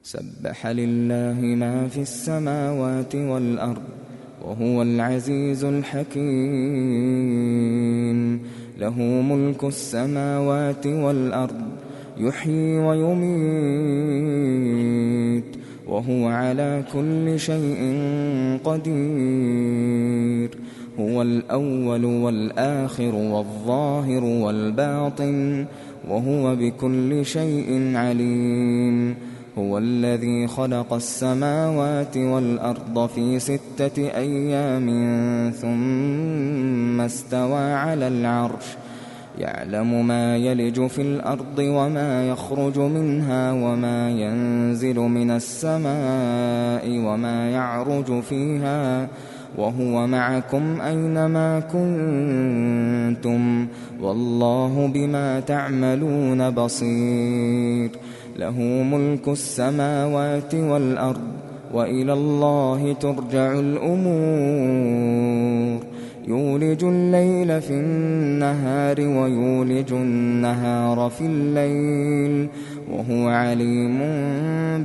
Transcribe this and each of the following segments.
سبح لله ما في السماوات والأرض وهو العزيز الحكيم. له ملك السماوات والأرض يحيي ويميت وهو على كل شيء قدير. هو الأول والآخر والظاهر والباطن وهو بكل شيء عليم. هو الذي خلق السماوات والأرض في 6 أيام ثم استوى على العرش يعلم ما يلج في الأرض وما يخرج منها وما ينزل من السماء وما يعرج فيها وهو معكم أينما كنتم والله بما تعملون بصير. له ملك السماوات والأرض وإلى الله ترجع الأمور. يولج الليل في النهار ويولج النهار في الليل وهو عليم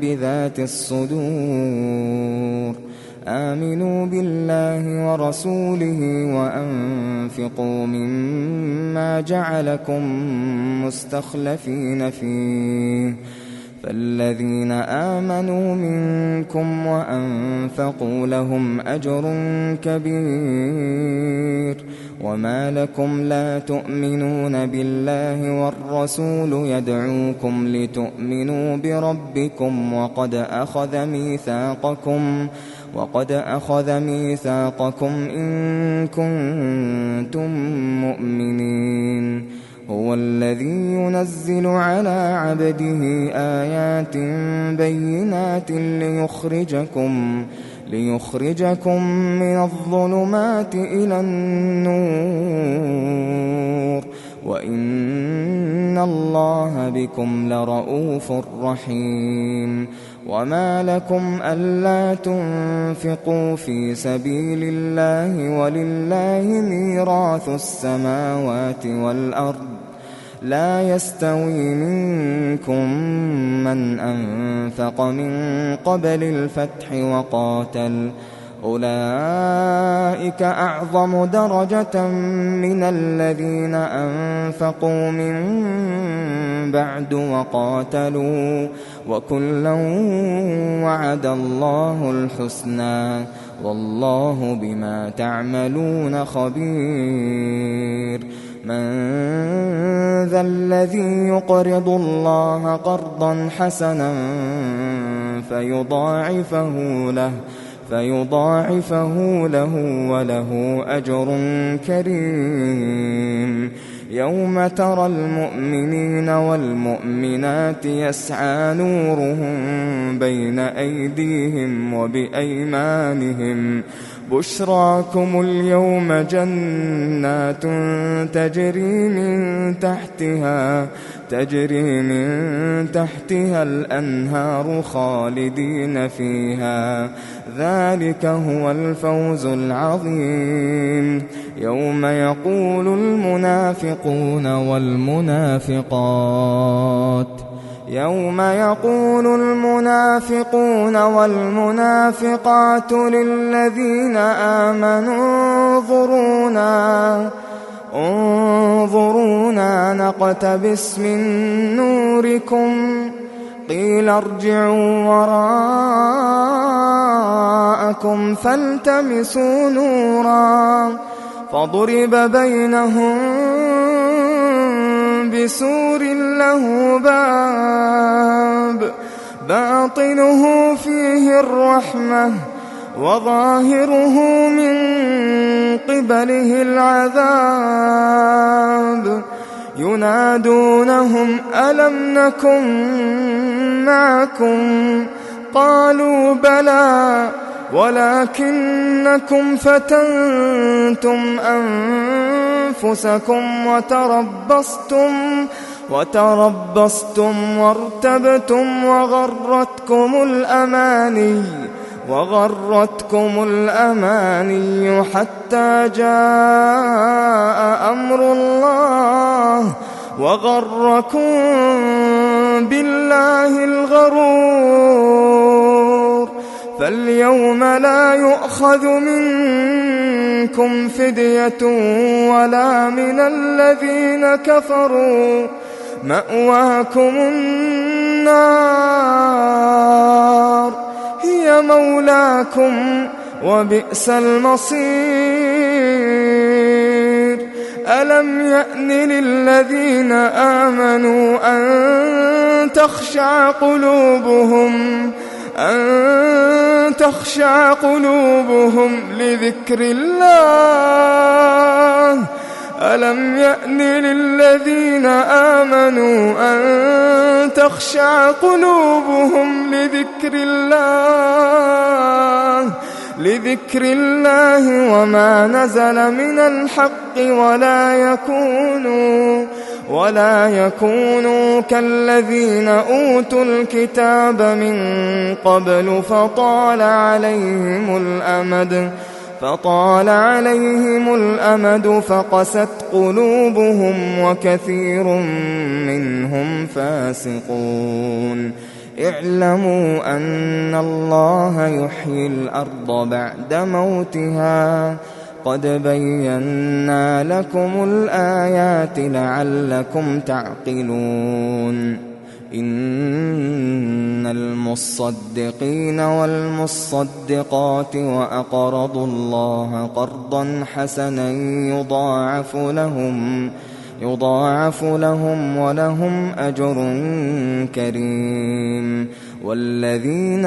بذات الصدور. آمنوا بالله ورسوله وأنفقوا مما جعلكم مستخلفين فيه. فالذين آمنوا منكم وأنفقوا لهم أجر كبير. وما لكم لا تؤمنون بالله والرسول يدعوكم لتؤمنوا بربكم وقد أخذ ميثاقكم إن كنتم مؤمنين. هو الذي ينزل على عبده آيات بينات ليخرجكم من الظلمات إلى النور وإن الله بكم لرءوف رحيم. وما لكم ألا تنفقوا في سبيل الله ولله ميراث السماوات والأرض لا يستوي منكم من أنفق من قبل الفتح وقاتل أولئك أعظم درجة من الذين أنفقوا من بعد وقاتلوا وكلا وعد الله الحسنى والله بما تعملون خبير. من ذا الذي يقرض الله قرضا حسنا فيضاعفه له وله أجر كريم. يوم ترى المؤمنين والمؤمنات يسعى نورهم بين أيديهم وبأيمانهم بشراكم اليوم جنات تجري من تحتها الأنهار خالدين فيها ذلك هو الفوز العظيم. يوم يقول المنافقون والمنافقات للذين آمنوا انظرونا نقتبس من نوركم قيل ارجعوا وراءكم فالتمسوا نورا فضرب بينهم بسور له باب باطنه فيه الرحمة وظاهره من قبله العذاب ينادونهم ألم نكن معكم قالوا بلى ولكنكم فتنتم أنفسكم وتربصتم وارتبتم وغرتكم الأماني حتى جاء أمر الله وغركم بالله الغرور فاليوم لا يؤخذ منكم فدية ولا من الذين كفروا، مأواكم النار هي مولاكم وبئس المصير. ألم يأن للذين آمنوا أن تخشع قلوبهم لذكر الله. ألم يأن للذين آمنوا أن تخشع قلوبهم لذكر الله وما نزل من الحق ولا يكونوا كالذين أوتوا الكتاب من قبل فطال عليهم الأمد فقست قلوبهم وكثير منهم فاسقون. اعلموا أن الله يحيي الأرض بعد موتها قد بينا لكم الآيات لعلكم تعقلون. إن المصدقين والمصدقات وأقرضوا الله قرضا حسنا يضاعف لهم ولهم أجر كريم. والذين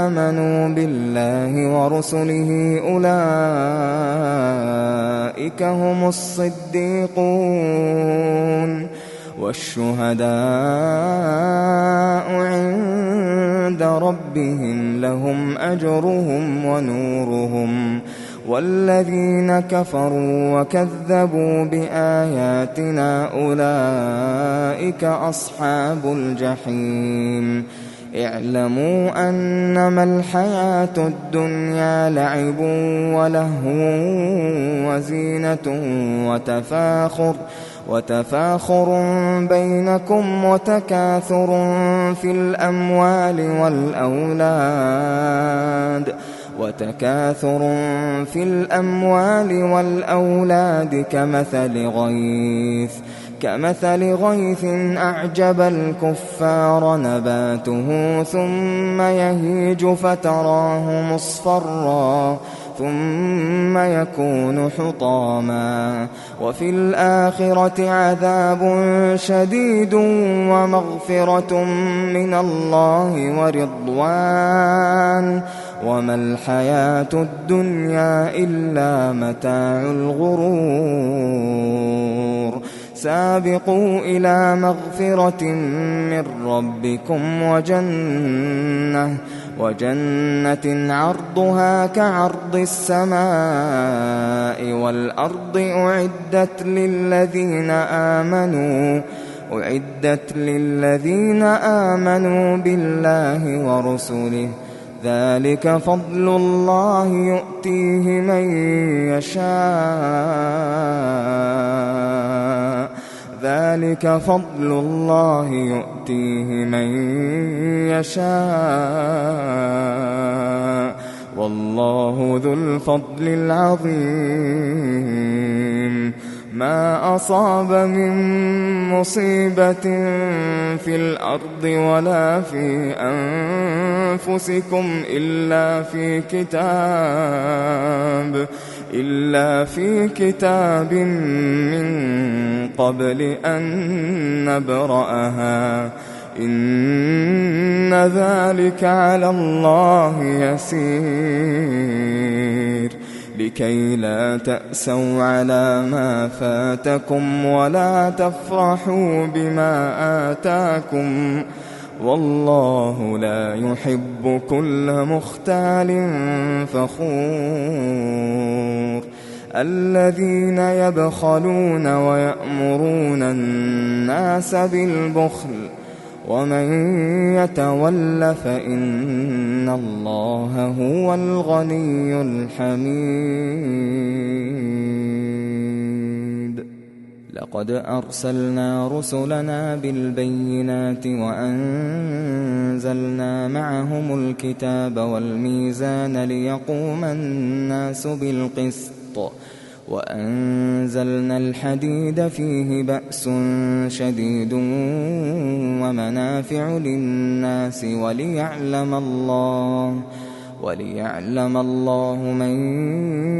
آمنوا بالله ورسله أولئك هم الصديقون والشهداء عند ربهم لهم أجرهم ونورهم. والذين كفروا وكذبوا بآياتنا أولئك أصحاب الجحيم. اعلموا أنما الحياة الدنيا لعب ولهو وزينة وتفاخر بينكم وتكاثر في الأموال والأولاد كمثل غيث أعجب الكفار نباته ثم يهيج فتراه مصفرا ثم يكون حطاما وفي الآخرة عذاب شديد ومغفرة من الله ورضوان وما الحياة الدنيا إلا متاع الغرور. سابقوا إلى مغفرة من ربكم وجنة عرضها كعرض السماء والأرض أعدت للذين آمنوا بالله ورسله. ذلك فضل الله يؤتيه من يشاء والله ذو الفضل العظيم. ما أصاب من مصيبة في الأرض ولا في أنفسكم إلا في كتاب من قبل أن نبرأها إن ذلك على الله يسير. لكي لا تأسوا على ما فاتكم ولا تفرحوا بما آتاكم والله لا يحب كل مختال فخور. الذين يبخلون ويأمرون الناس بالبخل ومن يتول فإن الله هو الغني الحميد. لقد أرسلنا رسلنا بالبينات وأنزلنا معهم الكتاب والميزان ليقوم الناس بالقسط وأنزلنا الحديد فيه بأس شديد ومنافع للناس وليعلم الله من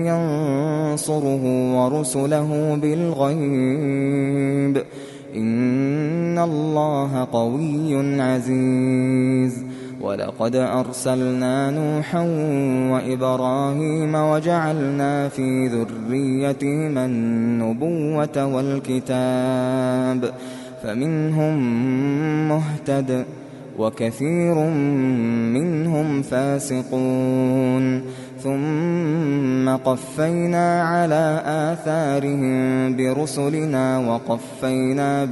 ينصره ورسله بالغيب إن الله قوي عزيز. ولقد أرسلنا نوحا وإبراهيم وجعلنا في ذريتهما النبوة والكتاب فمنهم مهتد وكثير منهم فاسقون ثم قفينا على آثارهم برسلنا وقفينا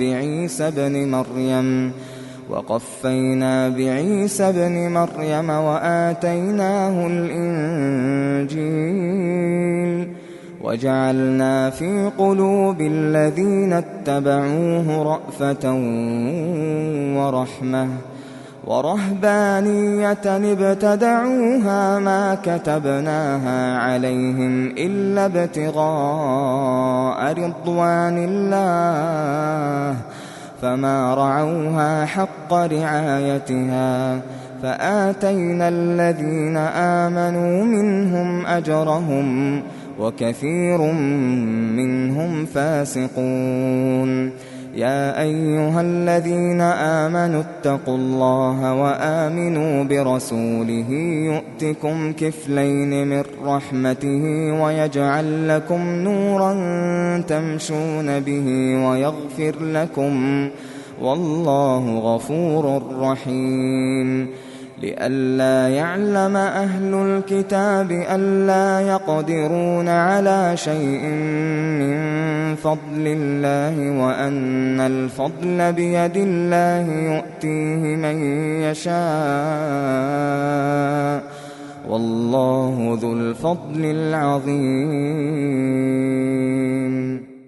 بعيسى ابن مريم وآتيناه الإنجيل وجعلنا في قلوب الذين اتبعوه رأفة ورحمة ورهبانية ابتدعوها ما كتبناها عليهم إلا ابتغاء رضوان الله فما رعوها حق رعايتها فآتينا الذين آمنوا منهم أجرهم وكثير منهم فاسقون. يا أيها الذين آمنوا اتقوا الله وآمنوا برسوله يؤتكم كفلين من رحمته ويجعل لكم نورا تمشون به ويغفر لكم والله غفور رحيم. لئلا يعلم أهل الكتاب ألا يقدرون على شيء من فضل الله وأن الفضل بيد الله يؤتيه من يشاء والله ذو الفضل العظيم.